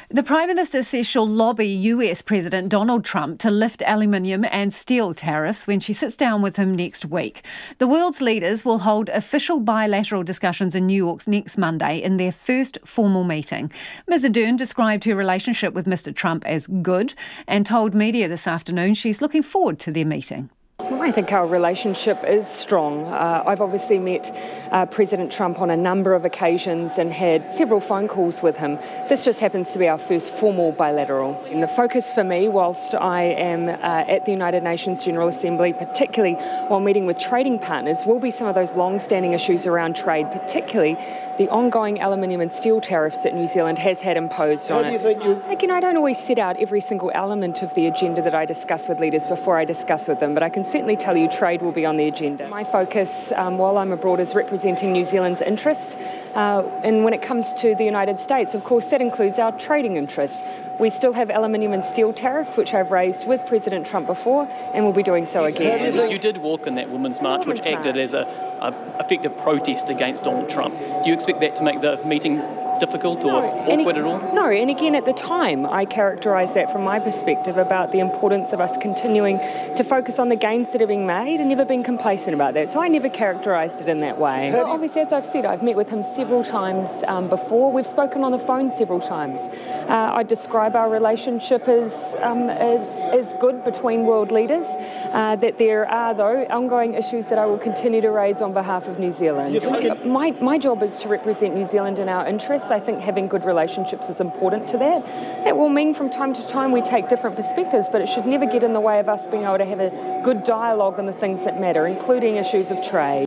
The Prime Minister says she'll lobby US President Donald Trump to lift aluminium and steel tariffs when she sits down with him next week. The world's leaders will hold official bilateral discussions in New York next Monday in their first formal meeting. Ms Ardern described her relationship with Mr Trump as good and told media this afternoon she's looking forward to their meeting. Well, I think our relationship is strong. I've obviously met President Trump on a number of occasions and had several phone calls with him. This just happens to be our first formal bilateral. And the focus for me, whilst I am at the United Nations General Assembly, particularly while meeting with trading partners, will be some of those long-standing issues around trade, particularly the ongoing aluminium and steel tariffs that New Zealand has had imposed on it. Again, I don't always set out every single element of the agenda that I discuss with leaders before I discuss with them, but I can certainly tell you trade will be on the agenda. My focus while I'm abroad is representing New Zealand's interests, and when it comes to the United States, of course, that includes our trading interests. We still have aluminium and steel tariffs, which I've raised with President Trump before, and will be doing so again. You did walk in that Women's March, which acted as an effective protest against Donald Trump. Do you expect that to make the meeting difficult or awkward at all? No, and again, at the time, I characterised that from my perspective about the importance of us continuing to focus on the gains that are being made and never being complacent about that. So I never characterised it in that way. Well, obviously, as I've said, I've met with him several times before. We've spoken on the phone several times. I describe our relationship as good between world leaders, that there are, though, ongoing issues that I will continue to raise on behalf of New Zealand. My job is to represent New Zealand in our interests. I think having good relationships is important to that. That will mean from time to time we take different perspectives, but it should never get in the way of us being able to have a good dialogue on the things that matter, including issues of trade.